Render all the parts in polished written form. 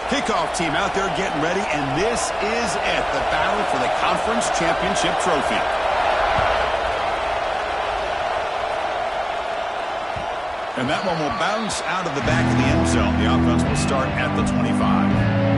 Kickoff team out there getting ready, and this is it, the battle for the conference championship trophy. And that one will bounce out of the back of the end zone. The offense will start at the 25.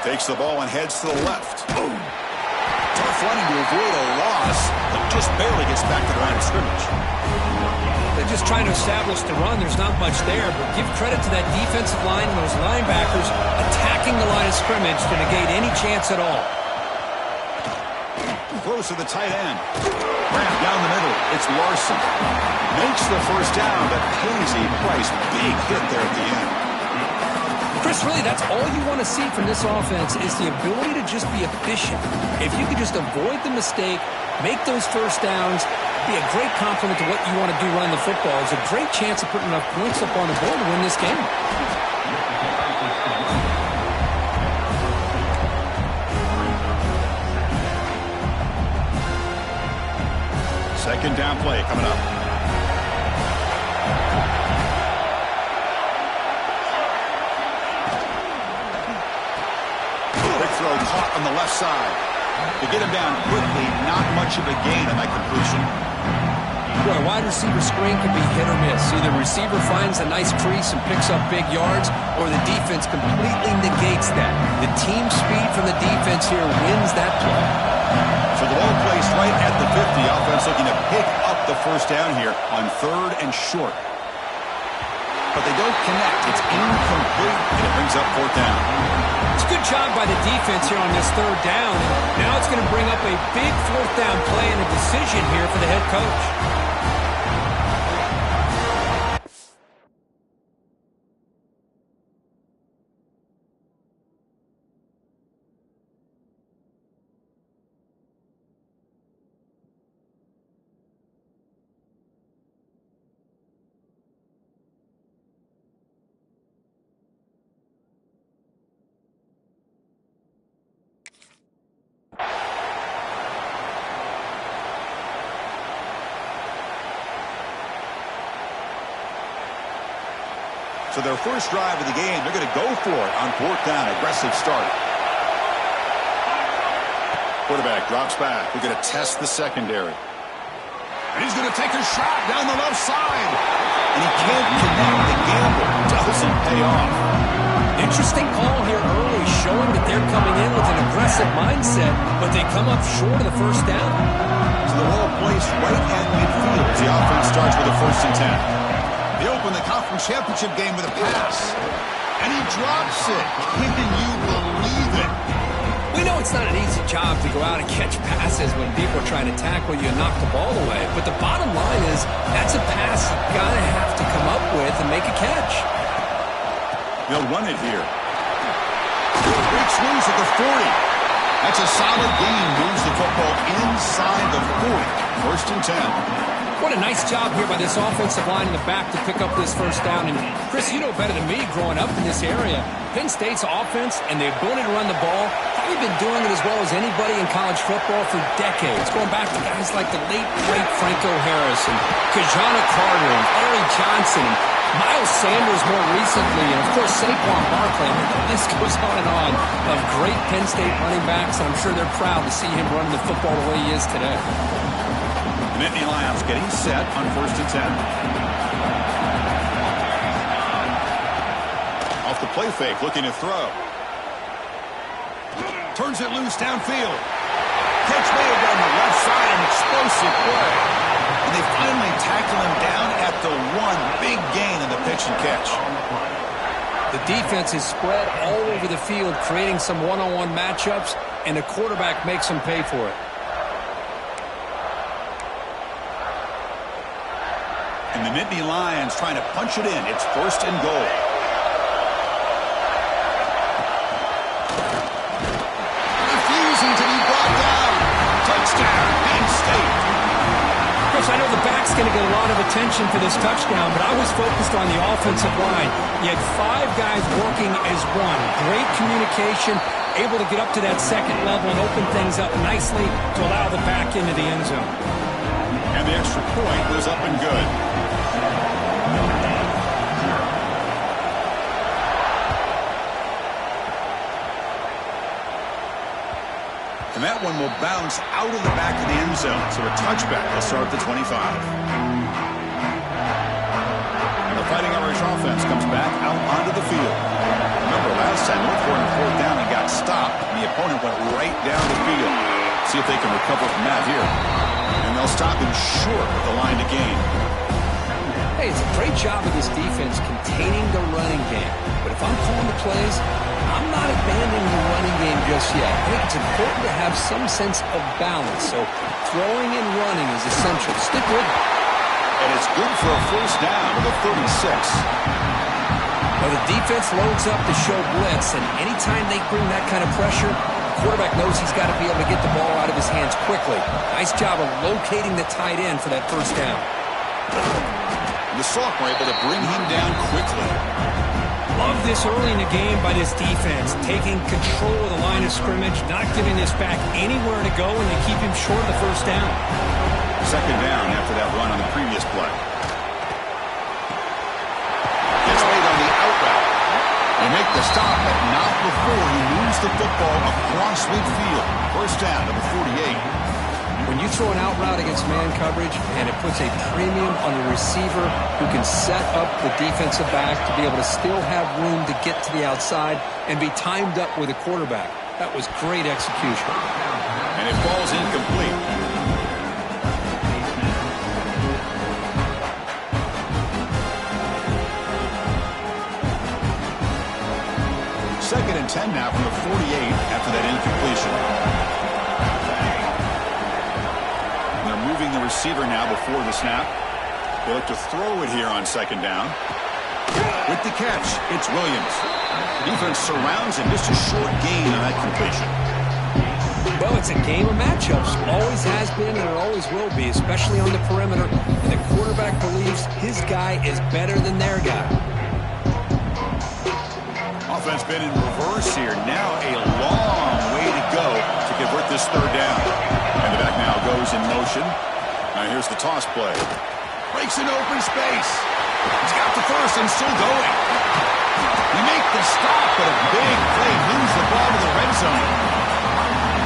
Takes the ball and heads to the left. Boom. Tough running to avoid a loss, but just barely gets back to the line of scrimmage. They're just trying to establish the run. There's not much there, but give credit to that defensive line and those linebackers attacking the line of scrimmage to negate any chance at all. Close to the tight end. Ramp down the middle. It's Larson. Makes the first down, but pays a price. Big hit there at the end. Chris, really, that's all you want to see from this offense is the ability to just be efficient. If you could just avoid the mistake, make those first downs, be a great complement to what you want to do running the football. There's a great chance of putting enough points up on the board to win this game. Second down play coming up. Caught on the left side. To get him down quickly, not much of a gain on that completion. Well, a wide receiver screen can be hit or miss. Either the receiver finds a nice crease and picks up big yards, or the defense completely negates that. The team speed from the defense here wins that play. So the ball placed right at the 50. Offense looking to pick up the first down here on 3rd and short. But they don't connect. It's incomplete, and it brings up 4th down. It's a good job by the defense here on this 3rd down. Now it's going to bring up a big 4th down play and a decision here for the head coach. So their first drive of the game, they're going to go for it on 4th down. Aggressive start. Quarterback drops back. They're going to test the secondary. And he's going to take a shot down the left side. And he can't connect. The gamble doesn't pay off. Interesting call here early, showing that they're coming in with an aggressive mindset, but they come up short of the first down. So the ball placed right at midfield as the offense starts with a 1st and 10. They open the conference championship game with a pass. And he drops it. Can you believe it? We know it's not an easy job to go out and catch passes when people are trying to tackle you and knock the ball away. But the bottom line is that's a pass you've got to have to come up with and make a catch. They'll run it here. Breaks loose at the 40. That's a solid gain. Moves the football inside the 40. 1st and 10. What a nice job here by this offensive line in the back to pick up this first down. And, Chris, you know better than me growing up in this area. Penn State's offense and the ability to run the ball, probably been doing it as well as anybody in college football for decades, going back to guys like the late, great Franco Harris and Kajana Carter and Larry Johnson and Miles Sanders more recently, and, of course, Saquon Barkley. The list goes on of great Penn State running backs, and I'm sure they're proud to see him running the football the way he is today. The Nittany Lions getting set on 1st and 10. Off the play fake, looking to throw. Turns it loose downfield. Catch made on the left side, an explosive play. And they finally tackle him down at the 1. Big gain in the pitch and catch. The defense is spread all over the field, creating some one-on-one matchups, and the quarterback makes them pay for it. And the Nittany Lions trying to punch it in. It's 1st and goal. Refusing to be brought down. Touchdown, Penn State. He's going to get a lot of attention for this touchdown, but I was focused on the offensive line. You had 5 guys working as one. Great communication, able to get up to that second level and open things up nicely to allow the back into the end zone. And the extra point was up and good. And that one will bounce out of the back of the end zone. So a touchback will start at the 25. And the Fighting Irish offense comes back out onto the field. Remember, last time they were on 4th down and got stopped, and the opponent went right down the field. See if they can recover from that here. And they'll stop him short with the line to gain. Hey, it's a great job of this defense containing the running game. But if I'm calling the plays, I'm not abandoning the running game just yet. I think it's important to have some sense of balance. So throwing and running is essential. Stick with it. And it's good for a 1st down to the 36. Well, the defense loads up to show blitz, and anytime they bring that kind of pressure, the quarterback knows he's got to be able to get the ball out of his hands quickly. Nice job of locating the tight end for that 1st down. The Sophomore able to bring him down quickly. Love this early in the game by this defense, taking control of the line of scrimmage, not giving this back anywhere to go, and they keep him short of the 1st down. 2nd down after that run on the previous play. Gets made on the out route. They make the stop, but not before he moves the football across midfield. 1st down to the 48. When you throw an out route against man coverage, and it puts a premium on the receiver who can set up the defensive back to be able to still have room to get to the outside and be timed up with a quarterback. That was great execution. And it falls incomplete. Second and 10 now from the 48 after that incompletion. Moving the receiver now before the snap. They look to throw it here on 2nd down. With the catch, it's Williams. Defense surrounds him. Just a short gain on that completion. Well, it's a game of matchups. Always has been and it always will be, especially on the perimeter. And the quarterback believes his guy is better than their guy. Offense been in reverse here. Now a long way to go to convert this 3rd down. And the back now goes in motion. Now here's the toss play. Breaks an open space. He's got the 1st and still going. They make the stop, but a big play moves the ball to the red zone.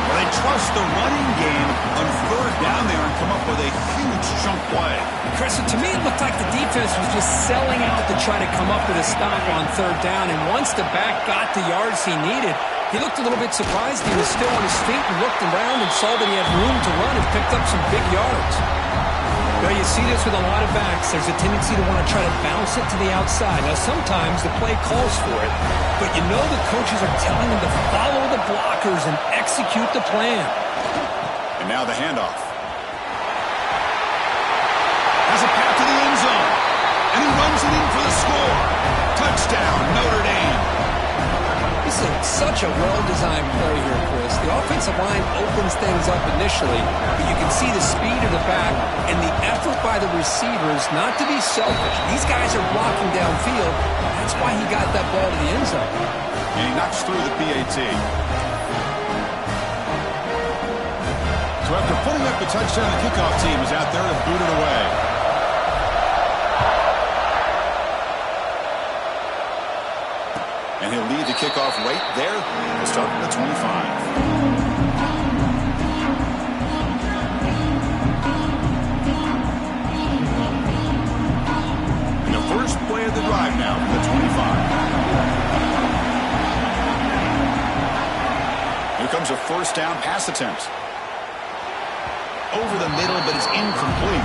Well, they trust the running game on 3rd down there and come up with a huge chunk play. Chris, to me it looked like the defense was just selling out to try to come up with a stop on 3rd down. And once the back got the yards he needed, he looked a little bit surprised. He was still on his feet and looked around and saw that he had room to run and picked up some big yards. Well, you see this with a lot of backs. There's a tendency to want to try to bounce it to the outside. Now, sometimes the play calls for it, but you know the coaches are telling them to follow the blockers and execute the plan. And now the handoff. Has a path to the end zone, and he runs it in for the score. Touchdown, Notre Dame. This is such a well-designed play here, Chris. The offensive line opens things up initially, but you can see the speed of the back and the effort by the receivers not to be selfish. These guys are blocking downfield. That's why he got that ball to the end zone. And he knocks through the PAT. So after putting up the touchdown, the kickoff team is out there to boot it away. And he'll lead the kickoff right there. He'll start from the 25. And the first play of the drive now from the 25. Here comes a 1st down pass attempt. Over the middle, but it's incomplete.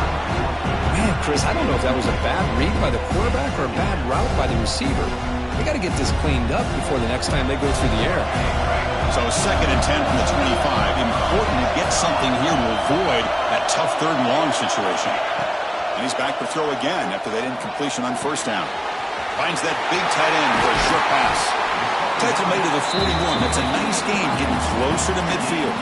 Man, Chris, I don't know if that was a bad read by the quarterback or a bad route by the receiver. They got to get this cleaned up before the next time they go through the air. So 2nd and 10 from the 25. Important to get something here to avoid that tough 3rd and long situation. And he's back to throw again after that incompletion on 1st down. Finds that big tight end for a short pass. Takes him to the 41. That's a nice game getting closer to midfield.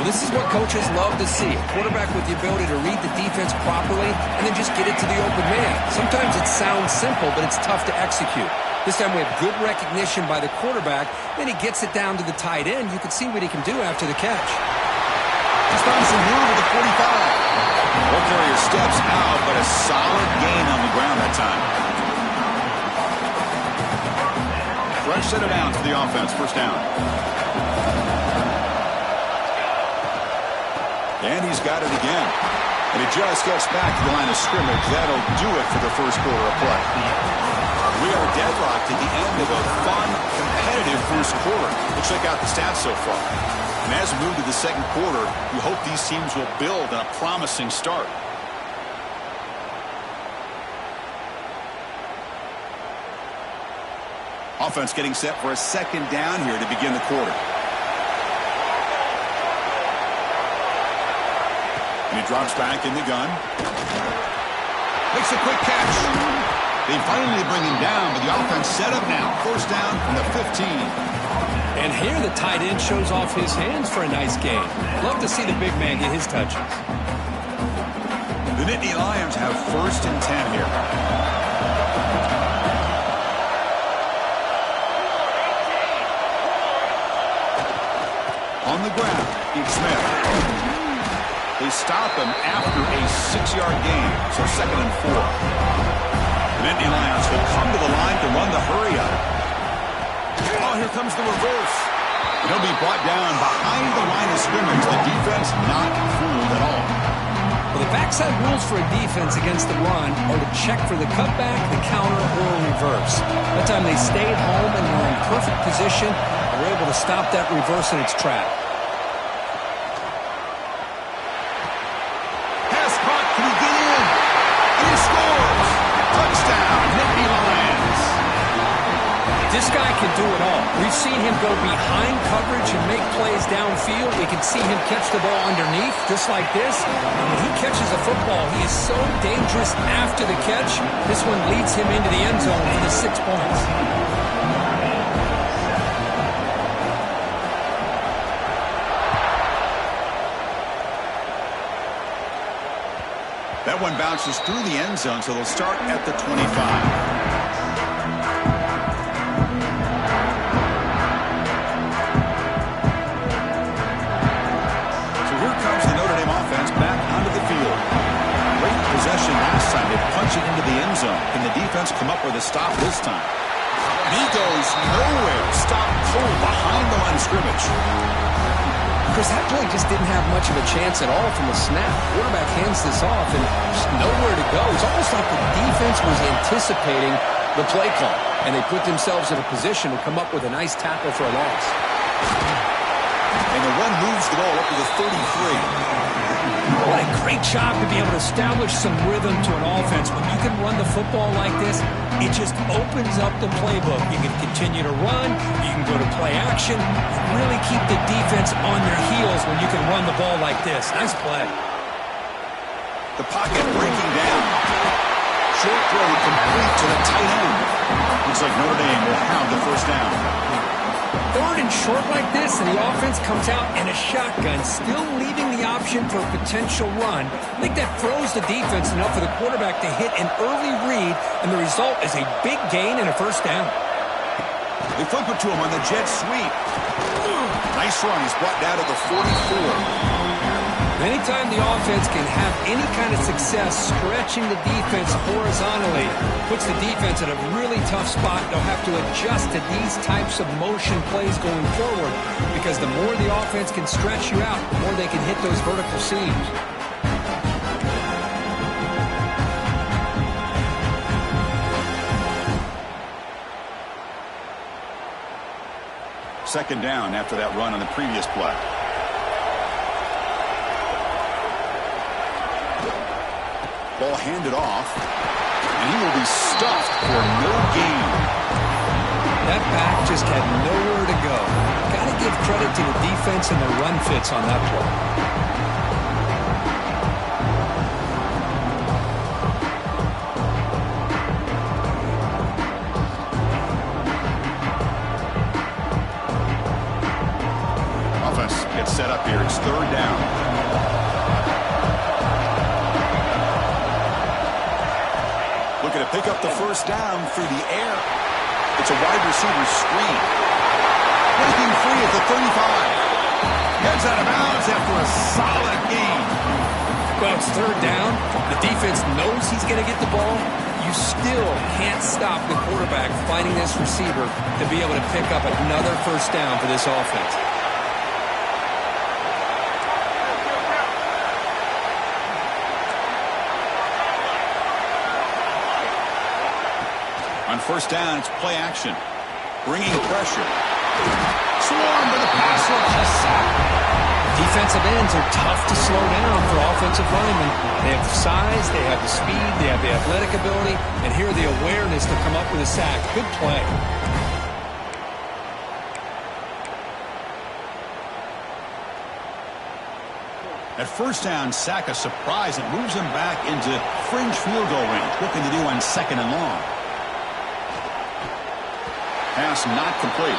Well, this is what coaches love to see. A quarterback with the ability to read the defense properly and then just get it to the open man. Sometimes it sounds simple, but it's tough to execute. This time we have good recognition by the quarterback. Then he gets it down to the tight end. You can see what he can do after the catch. Just on some move at the 45. Ball carrier steps out, but a solid gain on the ground that time. Fresh set of downs for the offense. First down. And he's got it again. And he just gets back to the line of scrimmage. That'll do it for the first quarter of play. We are deadlocked at the end of a fun, competitive first quarter. We'll check out the stats so far. And as we move to the second quarter, we hope these teams will build on a promising start. Offense getting set for a second down here to begin the quarter. And he drops back in the gun. Makes a quick catch. They finally bring him down, but the offense set up now. First down from the 15. And here the tight end shows off his hands for a nice gain. Love to see the big man get his touches. The Nittany Lions have first and 10 here. On the ground, Steve Smith. They stop him after a 6-yard gain, so second and 4. The Nittany Lions will come to the line to run the hurry up. Oh, here comes the reverse. And he'll be brought down behind the line of scrimmage. The defense not fooled at all. Well, the backside rules for a defense against the run are to check for the cutback, the counter, or a reverse. That time they stayed home and were in perfect position and were able to stop that reverse in its track. Pass caught. Can he get in? And he scores. Touchdown, Nittany Lions. This guy can do it all. We've seen him go behind coverage and make plays downfield. We can see him catch the ball underneath, just like this. And when he catches a football, he is so dangerous after the catch. This one leads him into the end zone for the 6 points. That one bounces through the end zone, so they'll start at the 25. Possession last time. They punch it into the end zone. Can the defense come up with a stop this time? And he goes nowhere. Stop cold behind the line of scrimmage. Chris, that play just didn't have much of a chance at all from the snap. Quarterback hands this off and just nowhere to go. It's almost like the defense was anticipating the play call, and they put themselves in a position to come up with a nice tackle for a loss. And the run moves the ball up to the 33. What a great job to be able to establish some rhythm to an offense. When you can run the football like this, it just opens up the playbook. You can continue to run. You can go to play action. You really keep the defense on their heels when you can run the ball like this. Nice play. The pocket breaking down. Short throw complete to the tight end. Looks like Notre Dame will have the first down. Third and short like this, and the offense comes out in a shotgun, still leaving the option for a potential run. I think that throws the defense enough for the quarterback to hit an early read, and the result is a big gain and a first down. They flip it to him on the jet sweep. Nice run. He's brought down to the 44. Anytime the offense can have any kind of success stretching the defense horizontally, puts the defense in a really tough spot. They'll have to adjust to these types of motion plays going forward, because the more the offense can stretch you out, the more they can hit those vertical seams. Second down after that run on the previous play. Ball handed off, and he will be stuffed for no gain. That back just had nowhere to go. Got to give credit to the defense and the run fits on that play. Set up here. It's third down. Looking to pick up the first down through the air. It's a wide receiver screen. Breaking free at the 35. Heads out of bounds after a solid gain. Well, it's third down. The defense knows he's going to get the ball. You still can't stop the quarterback finding this receiver to be able to pick up another first down for this offense. On first down, it's play action. Bringing pressure. Swarm to the pass rush. A sack. Defensive ends are tough to slow down for offensive linemen. They have the size, they have the speed, they have the athletic ability, and here the awareness to come up with a sack. Good play. At first down, sack a surprise and moves him back into fringe field goal range. Looking to do on second and long. Pass not complete.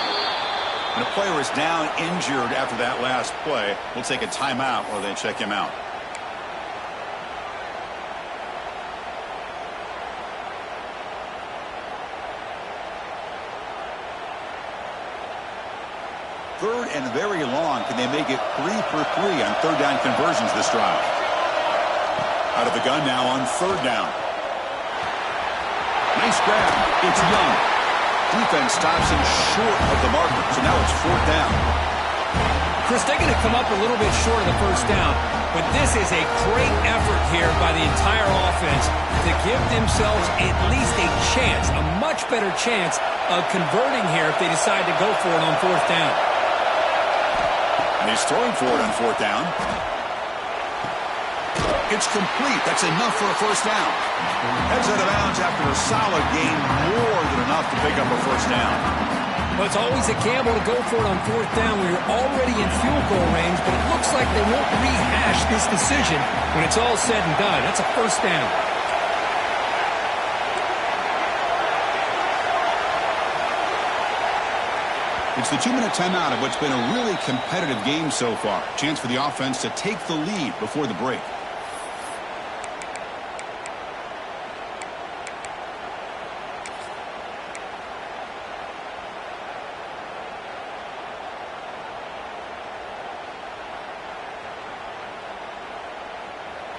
And a player is down injured after that last play. We'll take a timeout while they check him out. Third and very long. Can they make it 3 for 3 on third down conversions this drive? Out of the gun now on third down. Nice grab. It's Young. Defense stops him short of the marker, so now it's fourth down. Chris, they're going to come up a little bit short of the first down, but this is a great effort here by the entire offense to give themselves at least a chance, a much better chance of converting here if they decide to go for it on fourth down. And he's throwing for it on fourth down. It's complete. That's enough for a first down. Heads out of bounds after a solid gain, more than enough to pick up a first down. Well, it's always a gamble to go for it on fourth down when you're already in field goal range, but it looks like they won't rehash this decision when it's all said and done. That's a first down. It's the 2-minute timeout of what's been a really competitive game so far. Chance for the offense to take the lead before the break.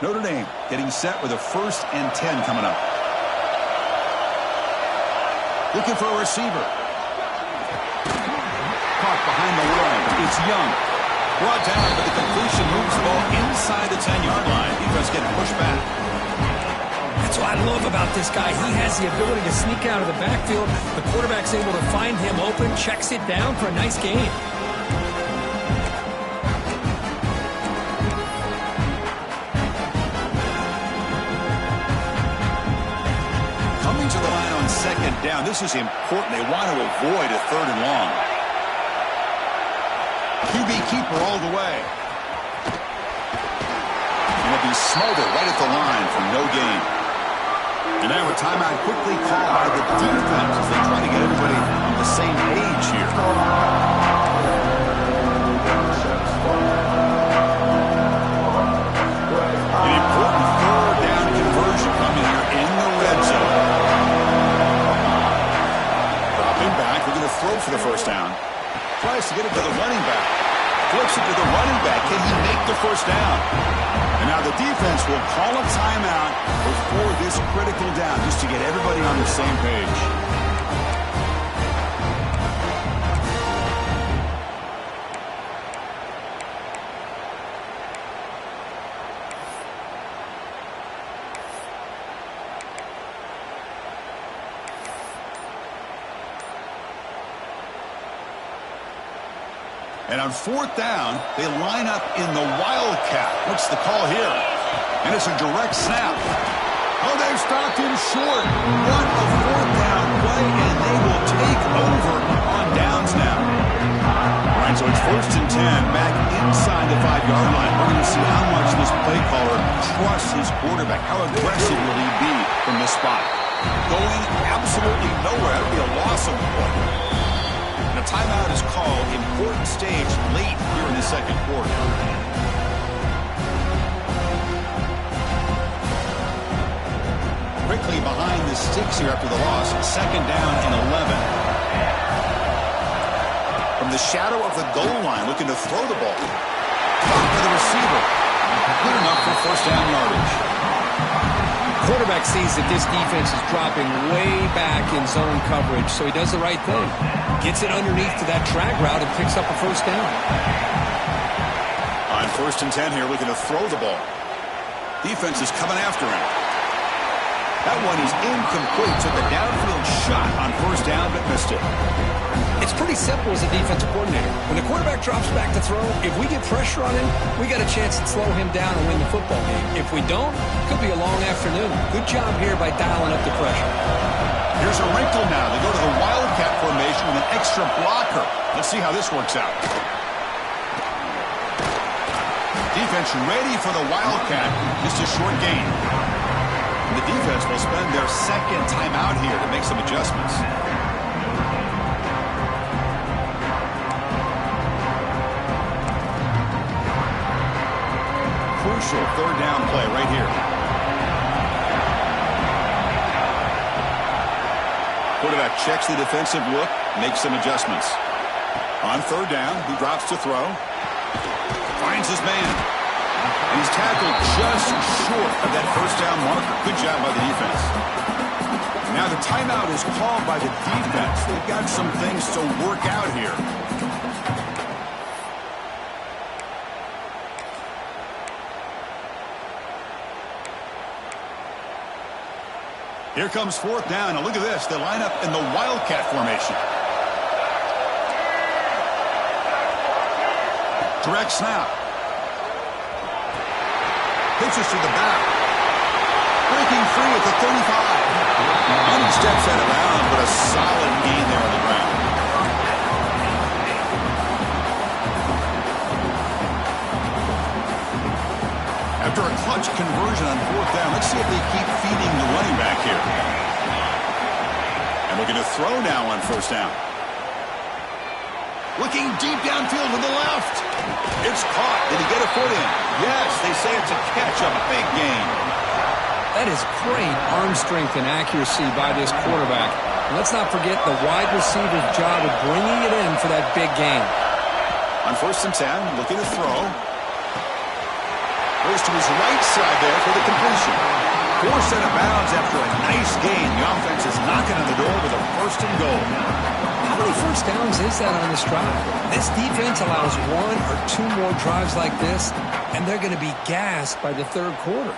Notre Dame getting set with a 1st and 10 coming up. Looking for a receiver. Caught behind the line. It's Young. Brought down, but the completion moves the ball inside the 10-yard line. Defense getting pushed back. That's what I love about this guy. He has the ability to sneak out of the backfield. The quarterback's able to find him open, checks it down for a nice gain. To the line on second down. This is important. They want to avoid a third and long. QB keeper all the way. And it'll be smothered right at the line for no gain. And now a timeout quickly called by the defense as they try to get everybody on the same page here. An important third down conversion coming here in the red zone. Throw for the first down. Tries to get it to the running back. Flips it to the running back. Can he make the first down? And now the defense will call a timeout before this critical down just to get everybody on the same page. And on fourth down, they line up in the wildcat. What's the call here? And it's a direct snap. Oh, they've stopped him short. What a fourth down play, and they will take over on downs now. All right, so it's 1st and 10 back inside the 5-yard line. We're going to see how much this play caller trusts his quarterback. How aggressive will he be from this spot? Going absolutely nowhere. That would be a loss of the play. And a timeout is called. Important stage late here in the second quarter. Quickly behind the sticks here after the loss. Second down and 11. From the shadow of the goal line, looking to throw the ball. Caught by the receiver. Good enough for first down yardage. Quarterback sees that this defense is dropping way back in zone coverage, so he does the right thing. Gets it underneath to that drag route and picks up a first down. On 1st and 10 here, looking to throw the ball. Defense is coming after him. That one is incomplete. Took a downfield shot on first down, but missed it. It's pretty simple as a defensive coordinator. When the quarterback drops back to throw, if we get pressure on him, we got a chance to slow him down and win the football game. If we don't, it could be a long afternoon. Good job here by dialing up the pressure. Here's a wrinkle now. They go to the Wildcat formation with an extra blocker. Let's see how this works out. Defense ready for the Wildcat. Just a short gain. The defense will spend their second timeout here to make some adjustments. Crucial third down play right here. Quarterback checks the defensive look, makes some adjustments. On third down, he drops to throw. Finds his man. And he's tackled just short of that first down marker. Good job by the defense. Now the timeout is called by the defense. They've got some things to work out here. Here comes fourth down. And look at this. They line up in the Wildcat formation. Direct snap. Pitches to the back. Breaking free at the 35. And he steps out of bounds, but a solid gain there on the ground. After a clutch conversion on fourth down, let's see if they keep feeding the running back here. And looking to throw now on first down. Looking deep downfield to the left. It's caught. Did he get a foot in? Yes, they say it's a catch, a big gain. That is great arm strength and accuracy by this quarterback. And let's not forget the wide receiver's job of bringing it in for that big gain. On 1st and 10, looking to throw. Goes to his right side there for the completion. Forced out of bounds after a nice gain. The offense is knocking on the door with a 1st and goal. How many first downs is that on this drive? This defense allows 1 or 2 more drives like this, and they're going to be gassed by the third quarter.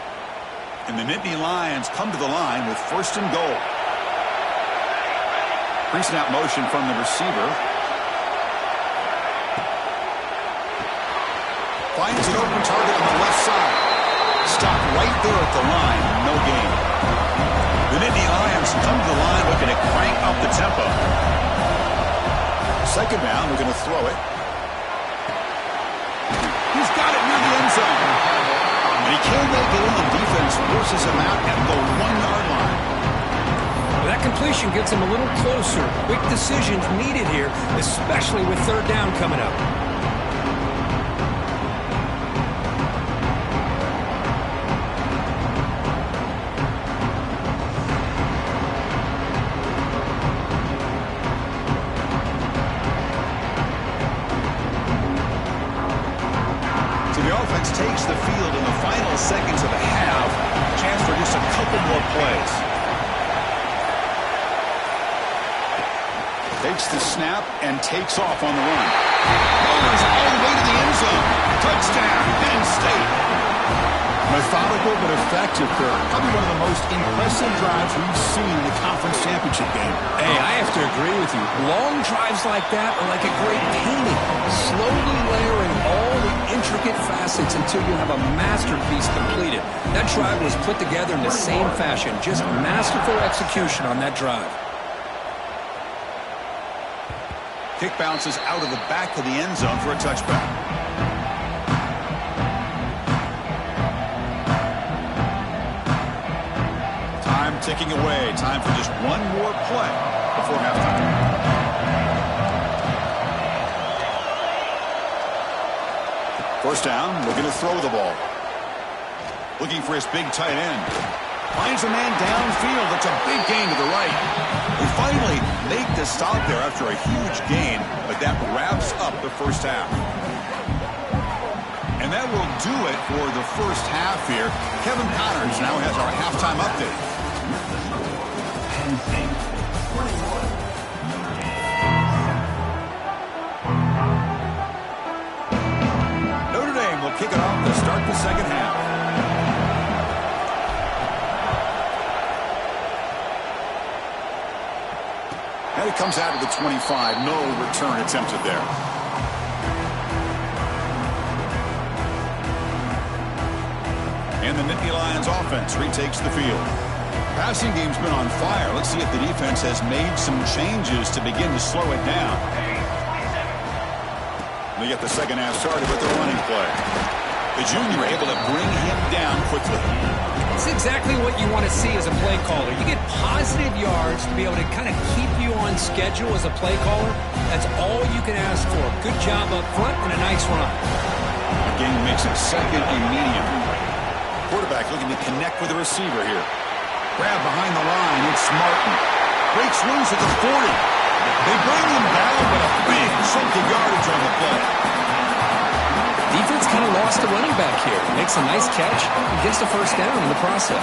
And the Nittany Lions come to the line with 1st and goal. Pre-snap motion from the receiver. Finds an open target on the left side. Stopped right there at the line. No gain. The Nittany Lions come to the line looking to crank up the tempo. Second down, we're going to throw it. He's got it near the end zone. And he can't make it in. The defense forces him out at the 1-yard line. That completion gets him a little closer. Quick decisions needed here, especially with third down coming up. Takes the field in the final seconds of the half. Chance for just a couple more plays. Takes the snap and takes off on the run. Bowers all the way to the end zone. Touchdown, Penn State. Methodical but effective, Kirk. Probably one of the most impressive drives we've seen in the conference championship game. Hey, I have to agree with you. Long drives like that are like a great painting. Slowly layering all the intricate facets until you have a masterpiece completed. That drive was put together in the same fashion. Just masterful execution on that drive. Kick bounces out of the back of the end zone for a touchback. Time ticking away. Time for just one more play before halftime. First down, looking to throw the ball. Looking for his big tight end. Finds a man downfield. It's a big gain to the right. We finally make the stop there after a huge gain, but that wraps up the first half. And that will do it for the first half here. Kevin Connors now has our halftime update. Notre Dame will kick it off to start the second half. And it comes out of the 25. No return attempted there. And the Nittany Lions offense retakes the field. Passing game's been on fire. Let's see if the defense has made some changes to begin to slow it down. They get the second half started with the running play. The junior able to bring him down quickly. It's exactly what you want to see as a play caller. You get positive yards to be able to kind of keep you on schedule as a play caller. That's all you can ask for. Good job up front and a nice run. The game makes it second and medium. Quarterback looking to connect with the receiver here. Grab behind the line. It's Martin. Breaks loose at the 40. They bring him down, but a big chunk of yardage on the play. Defense kind of lost the running back here. Makes a nice catch and gets the first down in the process.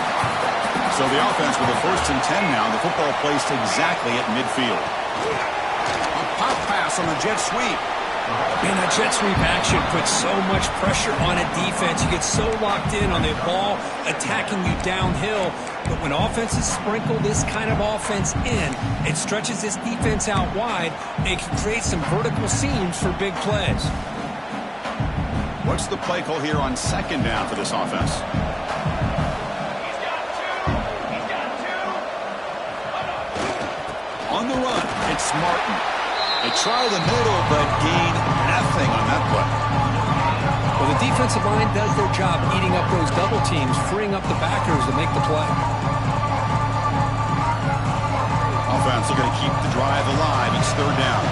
So the offense with a 1st and 10 now. The football placed exactly at midfield. A pop pass on the jet sweep. Man, that jet sweep action puts so much pressure on a defense. You get so locked in on the ball attacking you downhill. But when offenses sprinkle this kind of offense in, it stretches this defense out wide and it can create some vertical seams for big plays. What's the play call here on second down for this offense? On the run, it's Martin. They try the middle, but gain nothing on that play. Well, the defensive line does their job eating up those double teams, freeing up the backers to make the play. Offense looking to keep the drive alive. It's third down.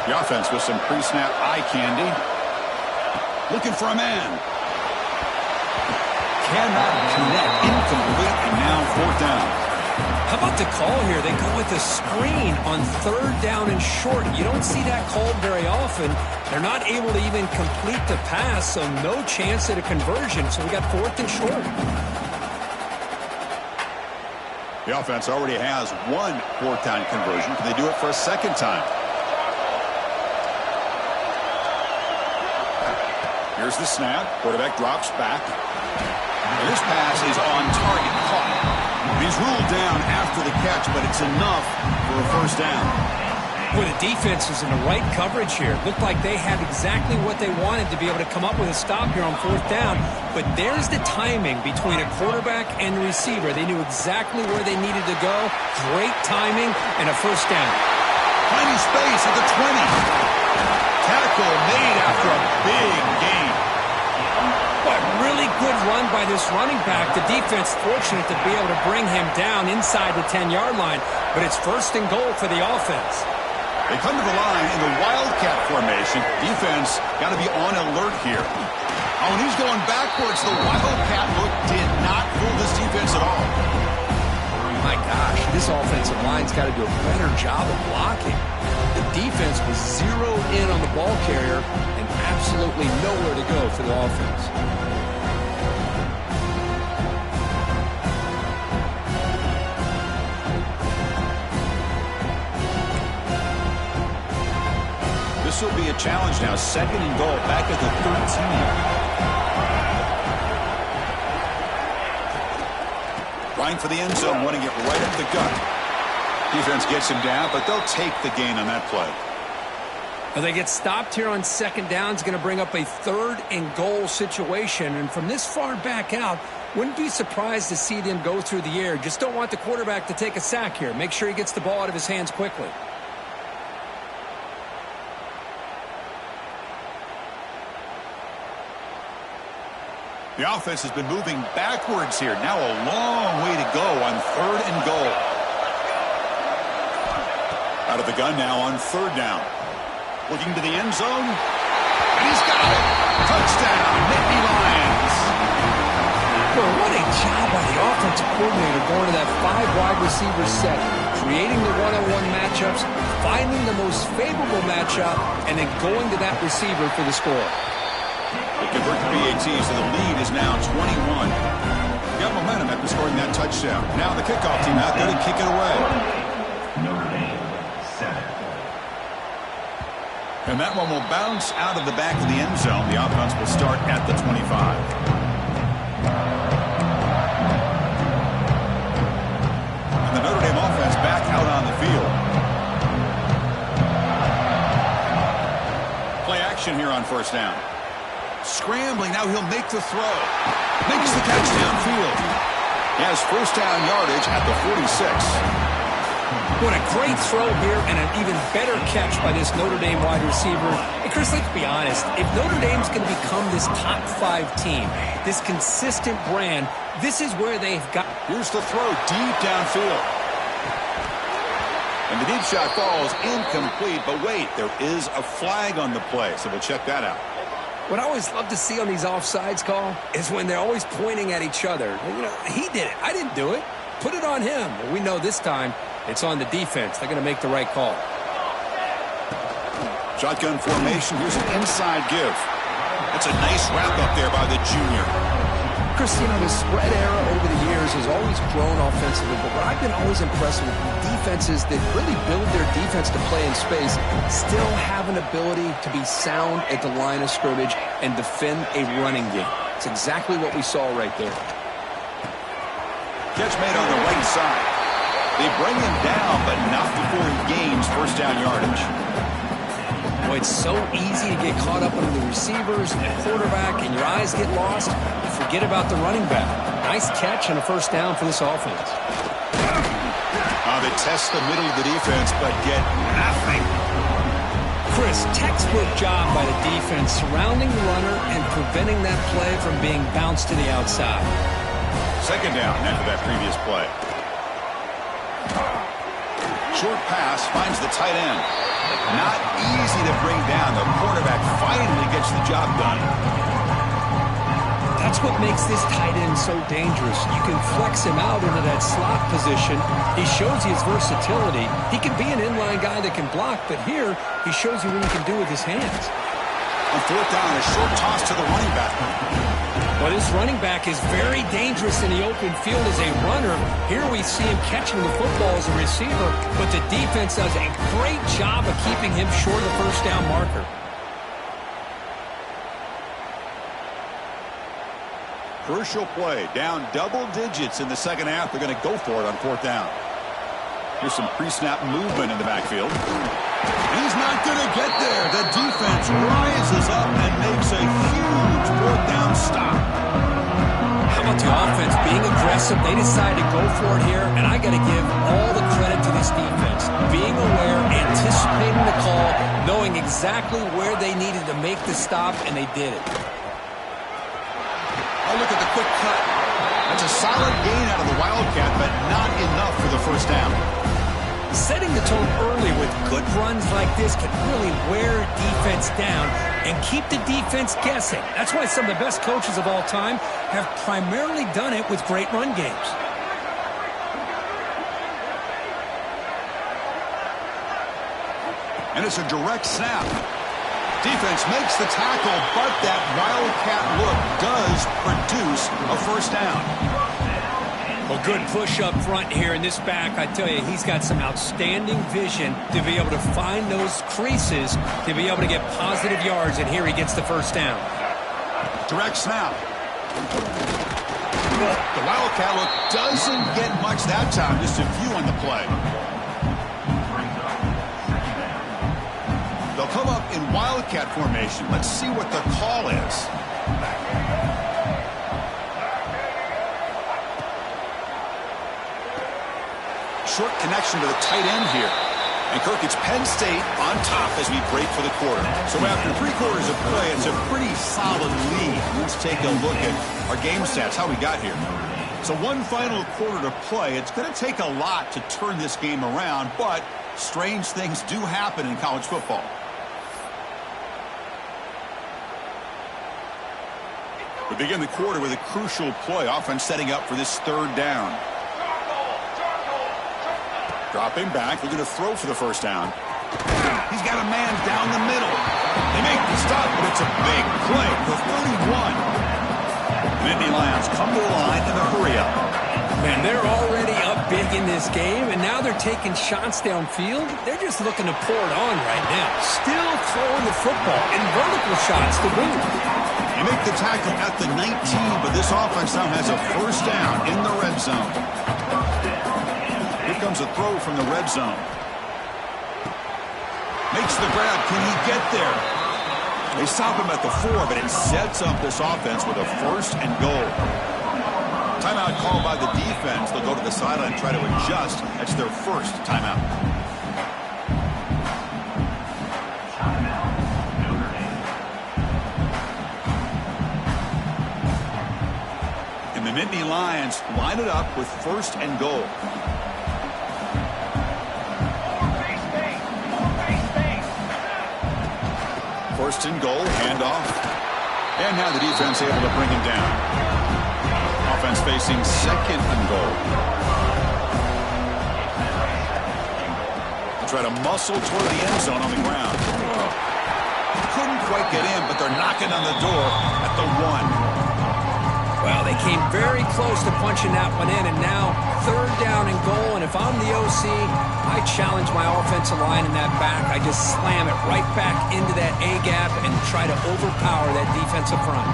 The offense with some pre-snap eye candy. Looking for a man. Cannot connect. Incomplete. And now fourth down. How about the call here? They go with a screen on third down and short. You don't see that called very often. They're not able to even complete the pass, so no chance at a conversion. So we got 4th and short. The offense already has one 4th down conversion. Can they do it for a second time? Here's the snap. Quarterback drops back. And this pass is on target. Caught. He's ruled down after the catch, but it's enough for a first down. Boy, the defense was in the right coverage here. Looked like they had exactly what they wanted to be able to come up with a stop here on 4th down. But there's the timing between a quarterback and the receiver. They knew exactly where they needed to go. Great timing and a first down. Finding space at the 20. Tackle made after a big gain. But really good run by this running back. The defense fortunate to be able to bring him down inside the 10-yard line. But it's 1st and goal for the offense. They come to the line in the Wildcat formation. Defense got to be on alert here. Oh, and he's going backwards. The Wildcat look did not fool this defense at all. My gosh, this offensive line's got to do a better job of blocking. The defense was zeroed in on the ball carrier and absolutely nowhere to go for the offense. This will be a challenge now. 2nd and goal back at the 13. Running for the end zone, running it right up the gut. Defense gets him down, but they'll take the gain on that play. Well, they get stopped here on 2nd down. It's going to bring up a 3rd and goal situation. And from this far back out, wouldn't be surprised to see them go through the air. Just don't want the quarterback to take a sack here. Make sure he gets the ball out of his hands quickly. The offense has been moving backwards here. Now a long way to go on 3rd and goal. Out of the gun now on 3rd down. Looking to the end zone. And he's got it. Touchdown, Nittany Lions. Well, what a job by the offensive coordinator going to that 5 wide receiver set, creating the one-on-one matchups, finding the most favorable matchup, and then going to that receiver for the score. They convert the PAT, so the lead is now 21. Got momentum after scoring that touchdown. Now the kickoff team out there to kick it away. And that one will bounce out of the back of the end zone. The offense will start at the 25. And the Notre Dame offense back out on the field. Play action here on first down. Scrambling, now he'll make the throw. Makes the catch downfield. He has first down yardage at the 46. What a great throw here and an even better catch by this Notre Dame wide receiver. And Chris, let's be honest. If Notre Dame's going to become this top 5 team, this consistent brand, this is where they've got. Here's the throw deep downfield. And the deep shot falls incomplete. But wait, there is a flag on the play, so we'll check that out. What I always love to see on these offsides call is when they're always pointing at each other. You know, he did it. I didn't do it. Put it on him. Well, we know this time it's on the defense. They're going to make the right call. Shotgun formation. Here's an inside give. That's a nice wrap up there by the junior. Chris, you know, the spread era over the years has always grown offensively, but what I've been always impressed with defenses that really build their defense to play in space still have an ability to be sound at the line of scrimmage and defend a running game. It's exactly what we saw right there. Catch made on the right side. They bring him down, but not before he gains first down yardage. Boy, it's so easy to get caught up under the receivers and the quarterback, and your eyes get lost. You forget about the running back. Nice catch and a first down for this offense. They test the middle of the defense, but get nothing. Chris, textbook job by the defense surrounding the runner and preventing that play from being bounced to the outside. Second down after that previous play. Short pass finds the tight end. Not easy to bring down. The quarterback finally gets the job done. That's what makes this tight end so dangerous. You can flex him out into that slot position. He shows you his versatility. He can be an inline guy that can block, but here he shows you what he can do with his hands. On fourth down, a short toss to the running back. Well, this running back is very dangerous in the open field as a runner. Here we see him catching the football as a receiver, but the defense does a great job of keeping him short of the first down marker. Crucial play, down double digits in the second half. They're going to go for it on fourth down. Here's some pre-snap movement in the backfield. He's not going to get there. The defense rises up and makes a huge fourth down stop. How about the offense being aggressive? They decided to go for it here, and I got to give all the credit to this defense. Being aware, anticipating the call, knowing exactly where they needed to make the stop, and they did it. Oh, look at the quick cut. That's a solid gain out of the Wildcat, but not enough for the first down. Setting the tone early with good runs like this can really wear defense down and keep the defense guessing. That's why some of the best coaches of all time have primarily done it with great run games. And it's a direct snap. Defense makes the tackle, but that Wildcat look does produce a first down. Well, good push up front here in this back. I tell you, he's got some outstanding vision to be able to find those creases, to be able to get positive yards, and here he gets the first down. Direct snap. The Wildcat look doesn't get much that time, just a few on the play. They'll come up in Wildcat formation. Let's see what the call is. Short connection to the tight end here. And Kirk, it's Penn State on top as we break for the quarter. So after 3 quarters of play, it's a pretty solid lead. Let's take a look at our game stats, how we got here. So one final quarter to play. It's going to take a lot to turn this game around, but strange things do happen in college football. We begin the quarter with a crucial play. Offense setting up for this third down. Dropping back, looking to throw for the first down. He's got a man down the middle. They make the stop, but it's a big play for 31. Nittany Lions come to the line in a hurry-up. Man, they're already up big in this game, and now they're taking shots downfield. They're just looking to pour it on right now. Still throwing the football in vertical shots to boot. You make the tackle at the 19, but this offense now has a first down in the red zone. Here comes a throw from the red zone. Makes the grab. Can he get there? They stop him at the 4, but it sets up this offense with a first and goal. Timeout called by the defense. They'll go to the sideline and try to adjust. That's their first timeout. And the Nittany Lions line it up with first and goal. First and goal, handoff. And now the defense able to bring him down. Offense facing second and goal. Try to muscle toward the end zone on the ground. Couldn't quite get in, but they're knocking on the door at the 1. Well, they came very close to punching that one in, and now third down and goal. And if I'm the OC, I challenge my offensive line in that back. I just slam it right back into that A-gap and try to overpower that defensive front.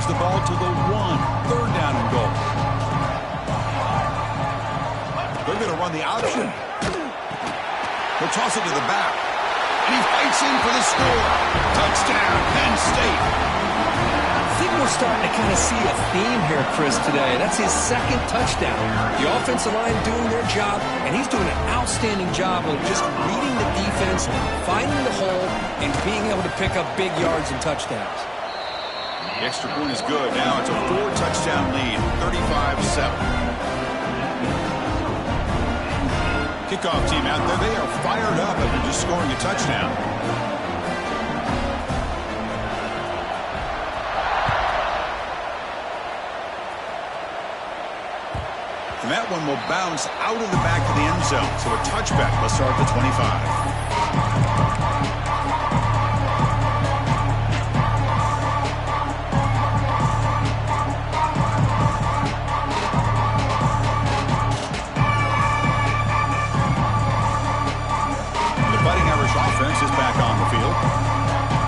The ball to the 1. Third down and goal. They're going to run the option. He'll toss it to the back. And he fights in for the score. Touchdown, Penn State. I think we're starting to kind of see a theme here, Chris, today. That's his second touchdown. The offensive line doing their job, and he's doing an outstanding job of just reading the defense, finding the hole, and being able to pick up big yards and touchdowns. The extra point is good. Now it's a 4-touchdown lead, 35-7. Kickoff team out there. They are fired up after just scoring a touchdown. And that one will bounce out of the back of the end zone. So a touchback. Let's start at the 25. Offense is back on the field.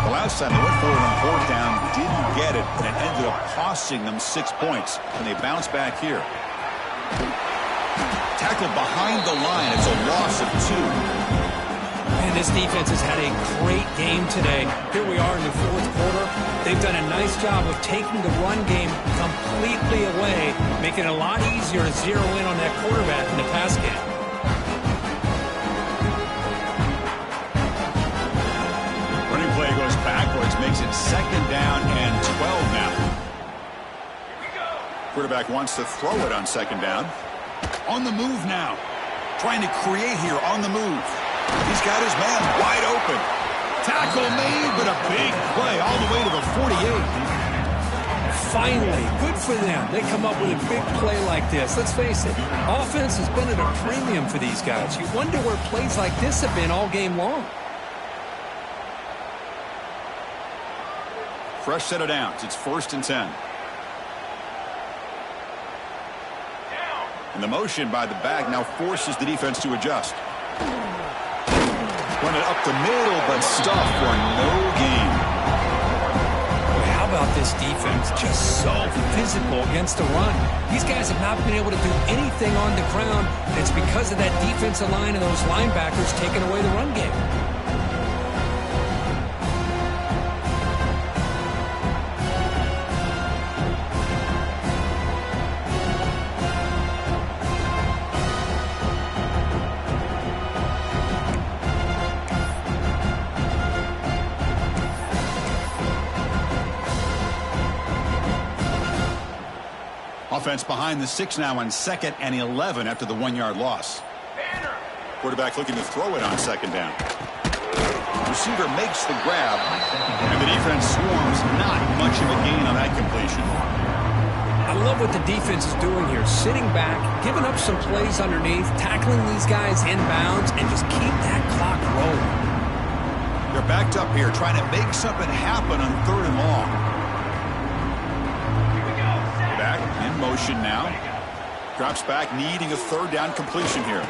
The last time they went for it on fourth down, didn't get it, and it ended up costing them 6 points. And they bounce back here. Tackled behind the line. It's a loss of 2. And this defense has had a great game today. Here we are in the fourth quarter. They've done a nice job of taking the run game completely away, making it a lot easier to zero in on that quarterback in the pass game. Goes backwards, makes it second down and 12 now. Quarterback wants to throw it on second down. On the move now. Trying to create here on the move. He's got his man wide open. Tackle made, but a big play all the way to the 48. Finally, good for them. They come up with a big play like this. Let's face it, offense has been at a premium for these guys. You wonder where plays like this have been all game long. Fresh set of downs. It's 1st and 10. And the motion by the back now forces the defense to adjust. Run it up the middle, but stuffed for no gain. How about this defense? Just so physical against the run. These guys have not been able to do anything on the ground. And it's because of that defensive line and those linebackers taking away the run game. Offense behind the 6 now on 2nd and 11 after the 1-yard loss. Quarterback looking to throw it on 2nd down. Receiver makes the grab, and the defense swarms. Not much of a gain on that completion. I love what the defense is doing here. Sitting back, giving up some plays underneath, tackling these guys inbounds, and just keep that clock rolling. They're backed up here, trying to make something happen on 3rd and long. Back in motion now. Drops back, needing a 3rd down completion here.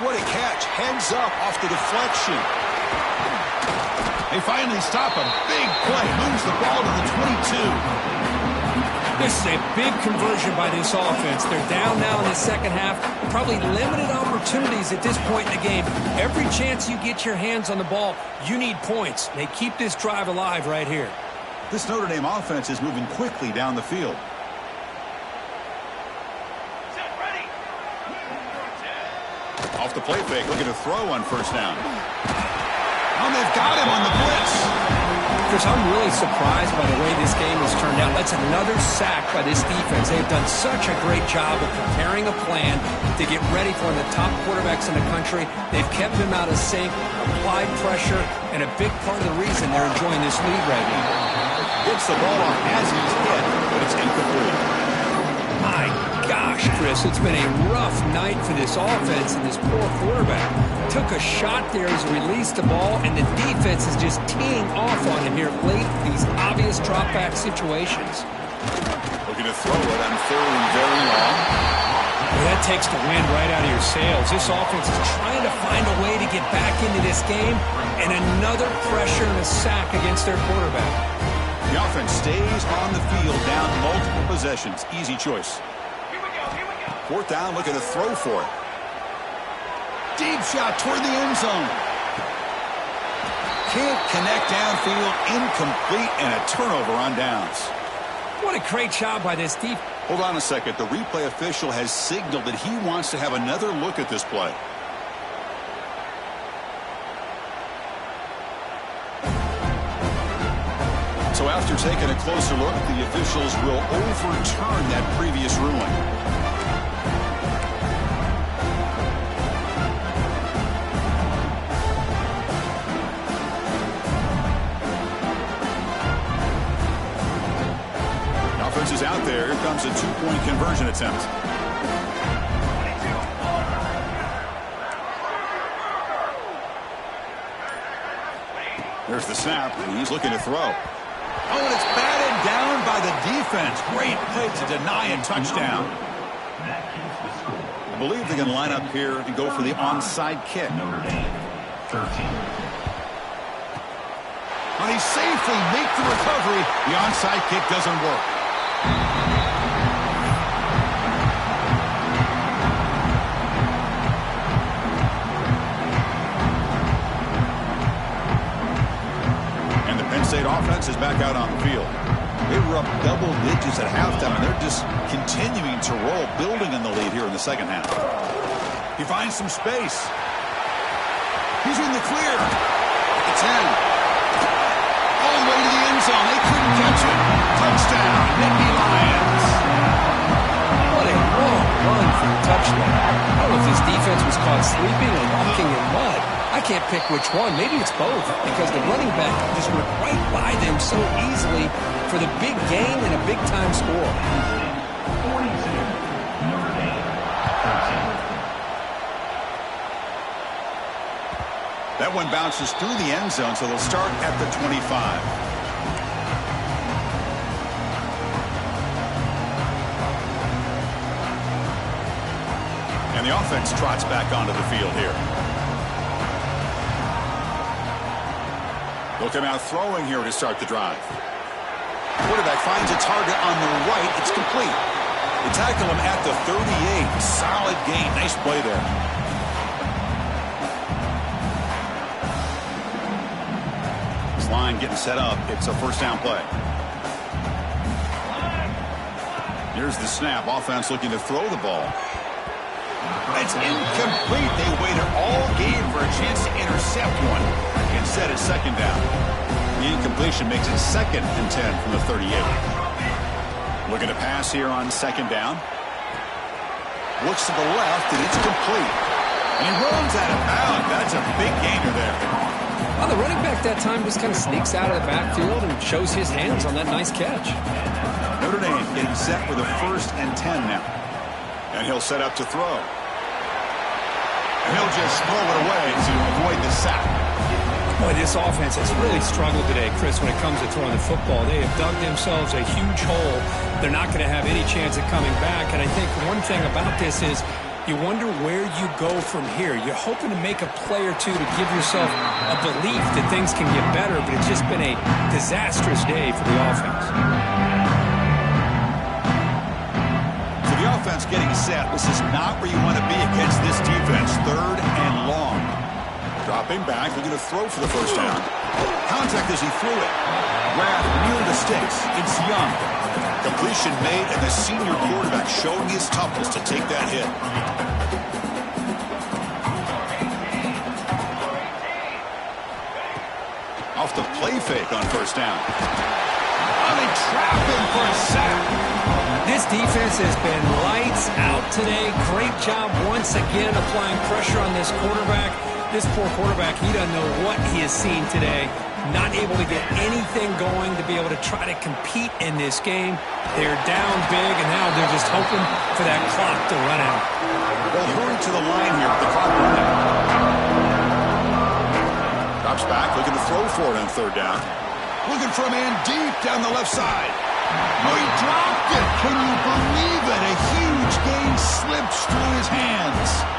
What a catch. Heads up off the deflection. They finally stop a big play. Moves the ball to the 22. This is a big conversion by this offense. They're down now in the second half. Probably limited opportunities at this point in the game. Every chance you get your hands on the ball, you need points. They keep this drive alive right here. This Notre Dame offense is moving quickly down the field. Off the play fake, looking to throw on 1st down. Oh, they've got him on the blitz. Chris, I'm really surprised by the way this game has turned out. That's another sack by this defense. They've done such a great job of preparing a plan to get ready for the top quarterbacks in the country. They've kept him out of sync, applied pressure, and a big part of the reason they're enjoying this lead right now. Gets the ball off as he's hit, but it's incomplete. My gosh, Chris, it's been a rough night for this offense and this poor quarterback. Took a shot there as he released the ball, and the defense is just teeing off on him here late. These obvious drop-back situations. Looking to throw it on 3rd and very long. Well, that takes the wind right out of your sails. This offense is trying to find a way to get back into this game, and another pressure and a sack against their quarterback. The offense stays on the field, down multiple possessions. Easy choice. Here we go. 4th down, looking to throw for it. Deep shot toward the end zone. Can't connect downfield, incomplete, and a turnover on downs. What a great job by this defense. Hold on a second. The replay official has signaled that he wants to have another look at this play. So after taking a closer look, the officials will overturn that previous ruling. Is out there. Here comes a 2-point conversion attempt. There's the snap, and he's looking to throw. Oh, and it's batted down by the defense. Great play to deny a touchdown. I believe they're going to line up here and go for the onside kick. Notre Dame, 13. When he safely makes the recovery, the onside kick doesn't work. And the Penn State offense is back out on the field. They were up double digits at halftime, and they're just continuing to roll, building on the lead here in the second half. He finds some space. He's in the clear. It's in. All the way to the end zone. They couldn't catch it. Touchdown, Nittany Lions. What a long run for a touchdown. I don't know if this defense was caught sleeping or walking in mud. I can't pick which one. Maybe it's both, because the running back just went right by them so easily for the big gain and a big-time score. 42, Notre Dame, 13. That one bounces through the end zone, so they'll start at the 25. And the offense trots back onto the field here. They'll come out throwing here to start the drive. Quarterback finds a target on the right. It's complete. They tackle him at the 38. Solid gain. Nice play there. This line getting set up. It's a first down play. Here's the snap. Offense looking to throw the ball. It's incomplete. They waited all game for a chance to intercept one. Instead, it's second down. The incompletion makes it 2nd and 10 from the 38. Looking to pass here on second down. Looks to the left, and it's complete. And he runs out of bounds. That's a big gainer there. Well, the running back that time just kind of sneaks out of the backfield and shows his hands on that nice catch. Notre Dame getting set with a 1st and 10 now. And he'll set up to throw. And he'll just throw it away to avoid the sack. Boy, this offense has really struggled today, Chris, when it comes to throwing the football. They have dug themselves a huge hole. They're not going to have any chance of coming back. And I think one thing about this is you wonder where you go from here. You're hoping to make a play or two to give yourself a belief that things can get better, but it's just been a disastrous day for the offense. So the offense getting set. This is not where you want to be against this defense. 3rd and long. Dropping back, looking to throw for the first down. Contact as he threw it. Grab near the sticks. It's Young. Completion made, and the senior quarterback showing his toughness to take that hit. Off the play fake on first down. Oh, they trap him for a sack. This defense has been lights out today. Great job once again applying pressure on this quarterback. This poor quarterback, he doesn't know what he has seen today. Not able to get anything going to be able to try to compete in this game. They're down big, and now they're just hoping for that clock to run out. They'll hurry to the line here with the clock running. Drops back, looking to throw for it on 3rd down. Looking for a man deep down the left side. Oh, he dropped it. Can you believe it? A huge gain slips through his hands.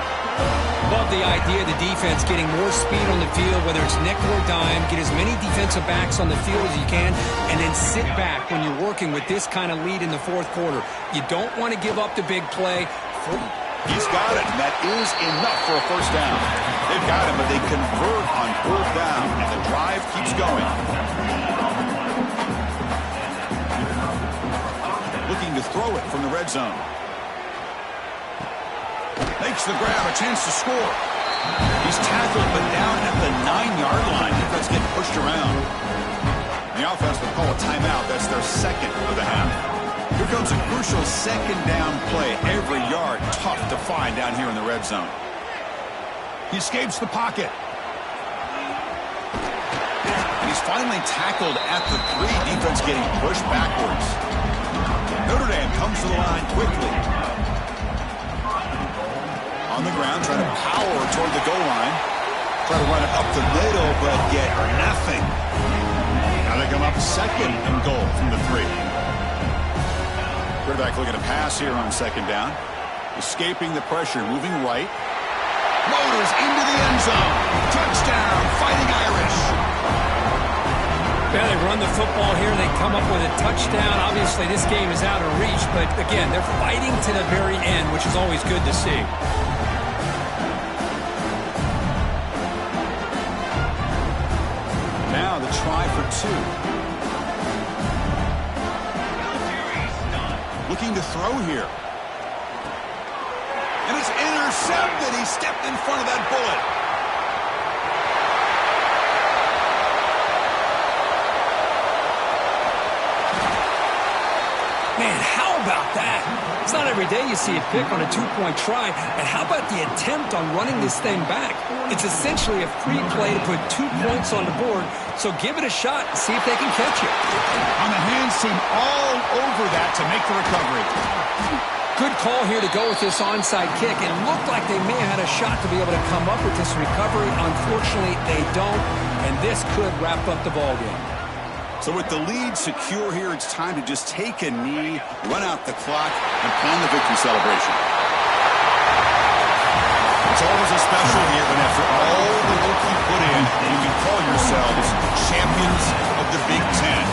Love the idea of the defense getting more speed on the field, whether it's nickel or dime, get as many defensive backs on the field as you can, and then sit back when you're working with this kind of lead in the 4th quarter. You don't want to give up the big play. He's got it, and that is enough for a first down. They've got him, but they convert on 4th down, and the drive keeps going. Looking to throw it from the red zone. Makes the grab, a chance to score. He's tackled, but down at the 9-yard line. Defense getting pushed around. The offense will call a timeout. That's their 2nd of the half. Here comes a crucial 2nd down play. Every yard tough to find down here in the red zone. He escapes the pocket. And he's finally tackled at the 3. Defense getting pushed backwards. Notre Dame comes to the line quickly. On the ground, trying to power toward the goal line. Try to run it up the middle, but get nothing. Now they come up 2nd and goal from the 3. Quarterback looking to pass here on 2nd down. Escaping the pressure, moving right. Motors into the end zone. Touchdown, Fighting Irish. Yeah, they run the football here. They come up with a touchdown. Obviously, this game is out of reach, but again, they're fighting to the very end, which is always good to see. Now the try for 2. Looking to throw here. And it's intercepted. He stepped in front of that bullet. Man, how about that? It's not every day you see a pick on a 2-point try. And how about the attempt on running this thing back? It's essentially a free play to put 2 points on the board. So give it a shot and see if they can catch it. On the hands team all over that to make the recovery. Good call here to go with this onside kick. It looked like they may have had a shot to be able to come up with this recovery. Unfortunately, they don't. And this could wrap up the ballgame. So with the lead secure here, it's time to just take a knee, run out the clock, and plan the victory celebration. It's always a special year when after all the work you put in, you can call yourselves champions of the Big Ten.